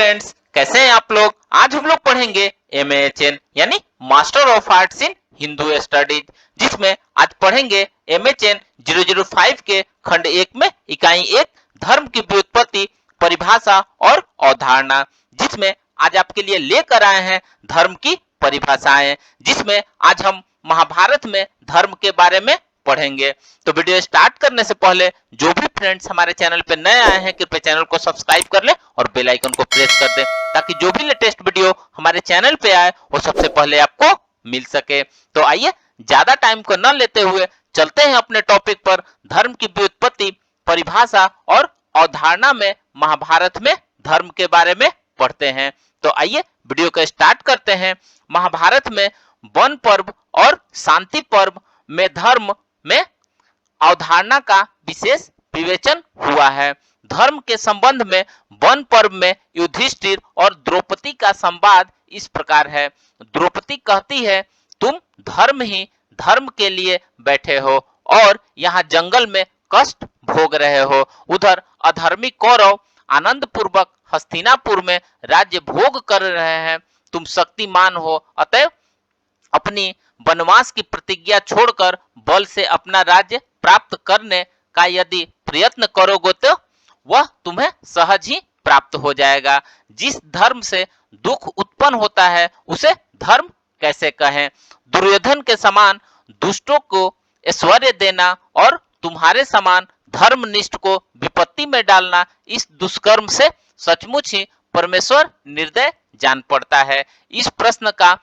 Friends, कैसे हैं आप लोग। आज हम लोग पढ़ेंगे MAHN यानी master of arts in Hindu studies, जिसमें आज पढ़ेंगे MHN 005 के खंड 1 में इकाई 1 धर्म की व्युत्पत्ति, परिभाषा और अवधारणा, जिसमें आज आपके लिए लेकर आए हैं धर्म की परिभाषाएं, जिसमें आज हम महाभारत में धर्म के बारे में पढ़ेंगे। तो वीडियो स्टार्ट करने से पहले जो भी फ्रेंड्स हमारे चैनल पे नए आए हैं, कृपया चैनल को सब्सक्राइब कर ले और बेल आइकन को प्रेस कर दे, ताकि जो भी लेटेस्ट वीडियो हमारे चैनल पे आए वो सबसे पहले आपको मिल सके। तो आइए ज्यादा टाइम को न लेते हुए चलते हैं अपने टॉपिक पर। धर्म की व्युत्पत्ति, परिभाषा और अवधारणा में महाभारत में धर्म के बारे में पढ़ते हैं। तो आइए वीडियो को स्टार्ट करते हैं। महाभारत में वन पर्व और शांति पर्व में धर्म में अवधारणा का विशेष विवेचन हुआ है। धर्म के संबंध में वन पर्व में युधिष्ठिर और द्रौपदी का संवाद इस प्रकार है। द्रौपदी कहती है, तुम धर्म ही धर्म के लिए बैठे हो और यहाँ जंगल में कष्ट भोग रहे हो। उधर अधर्मी कौरव आनंद पूर्वक हस्तिनापुर में राज्य भोग कर रहे हैं। तुम शक्तिमान हो, अतएव अपनी वनवास की प्रतिज्ञा छोड़कर बल से अपना राज्य प्राप्त करने का यदि प्रयत्न करोगे तो वह तुम्हें सहज ही प्राप्त हो जाएगा। जिस धर्म से दुख उत्पन्न होता है उसे धर्म कैसे कहें। दुर्योधन के समान दुष्टों को ऐश्वर्य देना और तुम्हारे समान धर्मनिष्ठ को विपत्ति में डालना, इस दुष्कर्म से सचमुच ही परमेश्वर निर्दय जान पड़ता है। इस प्रश्न का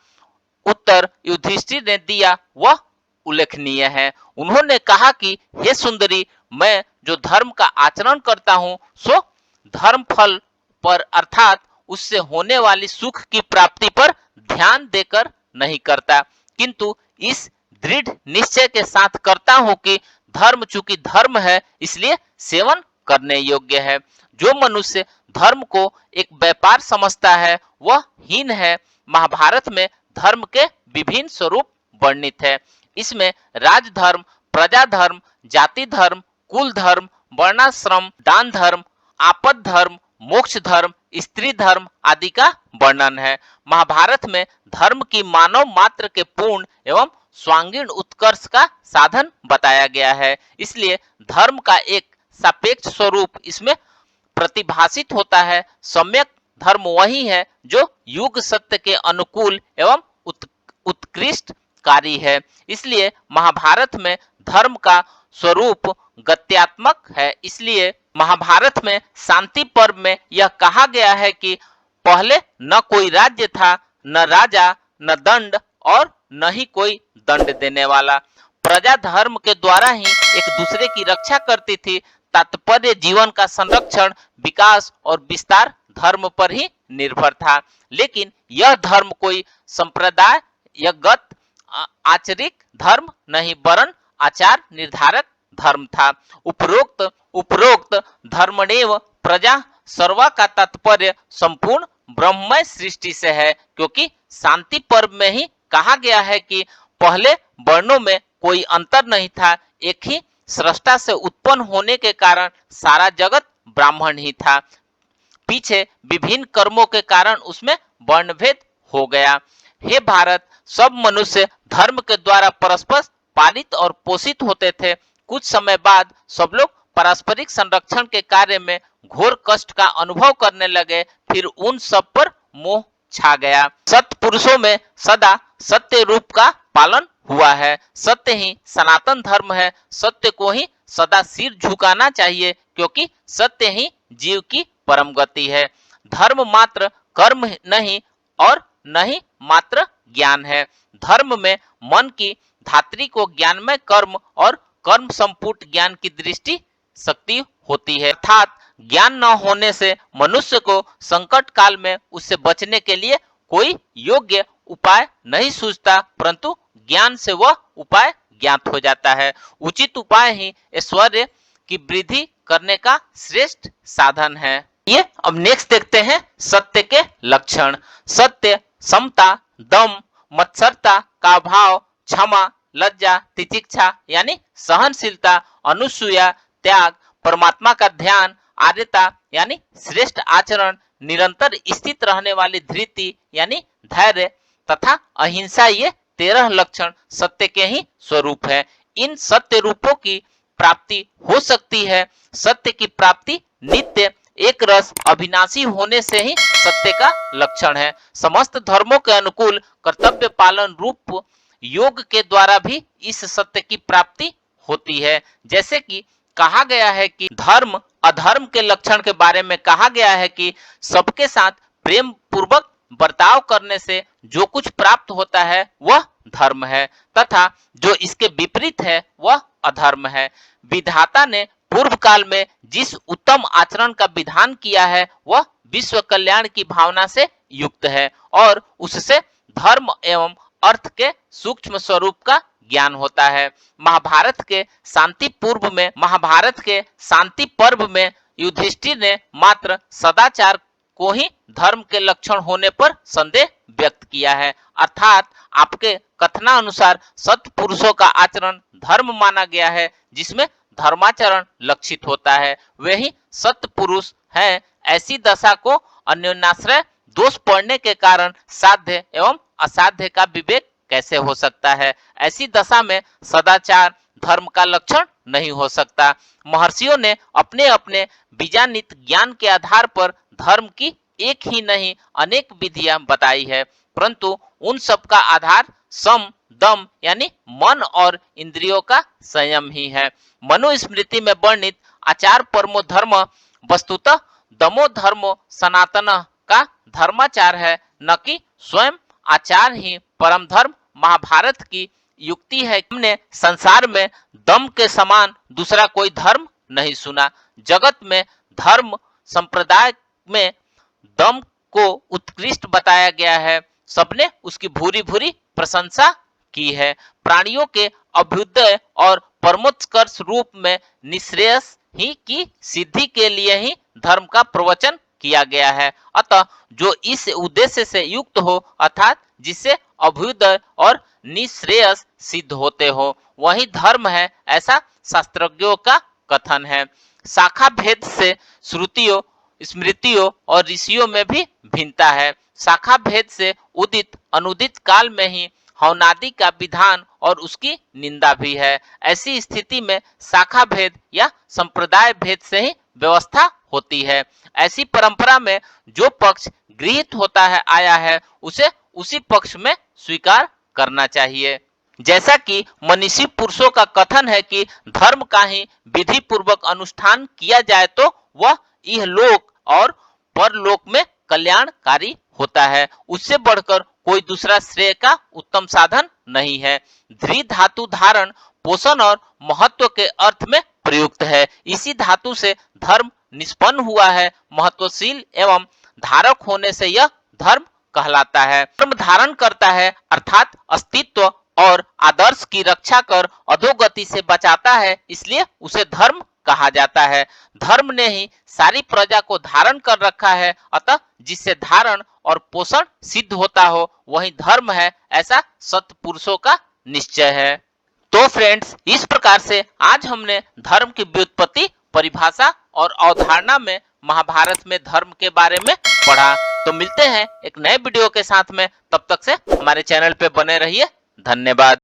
उत्तर युधिष्ठिर ने दिया वह उल्लेखनीय है। उन्होंने कहा कि हे सुंदरी, मैं जो धर्म का आचरण करता हूँ सो धर्म फल पर अर्थात उससे होने वाली सुख की प्राप्ति पर ध्यान देकर नहीं करता, किंतु इस दृढ़ निश्चय के साथ करता हूँ कि धर्म चूंकि धर्म है इसलिए सेवन करने योग्य है। जो मनुष्य धर्म को एक व्यापार समझता है वह हीन है। महाभारत में धर्म के विभिन्न स्वरूप वर्णित है। इसमें राजधर्म, प्रजा धर्म, जाति धर्म, कुल धर्म, वर्णाश्रम, दान धर्म, आपद धर्म, मोक्ष धर्म, स्त्री धर्म आदि का वर्णन है। महाभारत में धर्म की मानव मात्र के पूर्ण एवं स्वांगीण उत्कर्ष का साधन बताया गया है। इसलिए धर्म का एक सापेक्ष स्वरूप इसमें प्रतिभाषित होता है। सम्यक धर्म वही है जो युग सत्य के अनुकूल एवं उत्कृष्ट कार्य है। इसलिए महाभारत में धर्म का स्वरूप गत्यात्मक है। इसलिए महाभारत में शांति पर्व में यह कहा गया है कि पहले न कोई राज्य था, न राजा, न दंड और न ही कोई दंड देने वाला। प्रजा धर्म के द्वारा ही एक दूसरे की रक्षा करती थी। तात्पर्य जीवन का संरक्षण, विकास और विस्तार धर्म पर ही निर्भर था। लेकिन यह धर्म कोई संप्रदायगत आचरिक धर्म नहीं, वरन आचार निर्धारक धर्म था। उपरोक्त धर्मनेव प्रजा सर्वा का तात्पर्य संपूर्ण ब्रह्ममय सृष्टि से है, क्योंकि शांति पर्व में ही कहा गया है कि पहले वर्णों में कोई अंतर नहीं था, एक ही सृष्टा से उत्पन्न होने के कारण सारा जगत ब्राह्मण ही था। पीछे विभिन्न कर्मों के कारण उसमें वर्णभेद हो गया। हे भारत, सब मनुष्य धर्म के द्वारा परस्पर पालित और पोषित होते थे। कुछ समय बाद सब लोग पारस्परिक संरक्षण के कार्य में घोर कष्ट का अनुभव करने लगे। फिर उन सब पर मोह छा गया। सत्य पुरुषों में सदा सत्य रूप का पालन हुआ है। सत्य ही सनातन धर्म है। सत्य को ही सदा सिर झुकाना चाहिए, क्योंकि सत्य ही जीव की परम गति है। धर्म मात्र कर्म नहीं और नहीं मात्र ज्ञान है। धर्म में मन की धात्री को ज्ञानमय कर्म और कर्म संपुट ज्ञान की दृष्टि शक्ति होती है। अर्थात ज्ञान न होने से मनुष्य को संकट काल में उससे बचने के लिए कोई योग्य उपाय नहीं सूझता, परंतु ज्ञान से वह उपाय ज्ञात हो जाता है। उचित उपाय ही ऐश्वर्य की वृद्धि करने का श्रेष्ठ साधन है। ये अब नेक्स्ट देखते हैं सत्य के लक्षण। सत्य समता, दम, मत्सरता का भाव, क्षमा, लज्जा, तितिक्षा यानी सहनशीलता, अनुसूया, त्याग, परमात्मा का ध्यान, आर्यता यानी श्रेष्ठ आचरण, निरंतर स्थित रहने वाली धृति यानी धैर्य तथा अहिंसा, ये 13 लक्षण सत्य के ही स्वरूप है। इन सत्य रूपों की प्राप्ति हो सकती है। सत्य की प्राप्ति नित्य एक रस अविनाशी होने से ही सत्य का लक्षण है। समस्त धर्मों के अनुकूल कर्तव्य पालन रूप योग के द्वारा भी इस सत्य की प्राप्ति होती है। जैसे कि कहा गया है कि धर्म अधर्म के लक्षण के बारे में कहा गया है कि सबके साथ प्रेम पूर्वक बर्ताव करने से जो कुछ प्राप्त होता है वह धर्म है तथा जो इसके विपरीत है वह अधर्म है। विधाता ने पूर्व काल में जिस उत्तम आचरण का विधान किया है वह विश्व कल्याण की भावना से युक्त है और उससे धर्म एवं अर्थ के सूक्ष्म स्वरूप का ज्ञान होता है। महाभारत के शांति पर्व में युधिष्ठिर ने मात्र सदाचार को ही धर्म के लक्षण होने पर संदेह व्यक्त किया है, अर्थात आपके कथनानुसार सत्पुरुषों का आचरण धर्म माना गया है जिसमें धर्माचरण लक्षित होता है, वे ही सत्पुरुष हैं। ऐसी दशा को अन्योन्याश्रय दोष पड़ने के कारण साध्य एवं असाध्य का विवेक कैसे हो सकता है। ऐसी दशा में सदाचार धर्म का लक्षण नहीं हो सकता। महर्षियों ने अपने अपने बीजान्वित ज्ञान के आधार पर धर्म की एक ही नहीं अनेक विधियां बताई है, परंतु उन सब का आधार सम दम यानी मन और इंद्रियों का संयम ही है। मनुस्मृति में वर्णित आचार परमो धर्म वस्तुतः दमो धर्मो सनातन का धर्माचार है, न कि स्वयं आचार ही परम धर्म। महाभारत की युक्ति है, हमने संसार में दम के समान दूसरा कोई धर्म नहीं सुना। जगत में धर्म संप्रदाय में दम को उत्कृष्ट बताया गया है, सबने उसकी भूरी भूरी प्रशंसा की है। प्राणियों के अभ्युदय और परमोत्कर्ष रूप में निश्रेयस ही की सिद्धि के लिए ही धर्म का प्रवचन किया गया है। अतः जो इस उद्देश्य से युक्त हो अर्थात जिससे अभ्युदय और निश्रेयस सिद्ध होते हो वही धर्म है, ऐसा शास्त्रज्ञों का कथन है। शाखा भेद से श्रुतियों स्मृतियों और ऋषियों में भी भिन्नता है। शाखा भेद से उदित अनुदित काल में ही हवनादि का विधान और उसकी निंदा भी है। ऐसी स्थिति में शाखा भेद या संप्रदाय भेद से ही व्यवस्था होती है। ऐसी परंपरा में जो पक्ष गृहीत होता है आया है उसे उसी पक्ष में स्वीकार करना चाहिए। जैसा कि मनीषी पुरुषों का कथन है कि धर्म का ही विधि पूर्वक अनुष्ठान किया जाए तो वह यह लोक और परलोक में कल्याणकारी होता है, उससे बढ़कर कोई दूसरा श्रेय का उत्तम साधन नहीं है। धृ धातु धारण पोषण और महत्व के अर्थ में प्रयुक्त है। इसी धातु से धर्म निष्पन्न हुआ है। महत्वशील एवं धारक होने से यह धर्म कहलाता है। धर्म धारण करता है अर्थात अस्तित्व और आदर्श की रक्षा कर अधोगति से बचाता है, इसलिए उसे धर्म कहा जाता है। धर्म ने ही सारी प्रजा को धारण कर रखा है, अतः जिससे धारण और पोषण सिद्ध होता हो वही धर्म है, ऐसा सत्पुरुषों का निश्चय है। तो फ्रेंड्स, इस प्रकार से आज हमने धर्म की व्युत्पत्ति, परिभाषा और अवधारणा में महाभारत में धर्म के बारे में पढ़ा। तो मिलते हैं एक नए वीडियो के साथ में, तब तक से हमारे चैनल पे बने रहिए। धन्यवाद।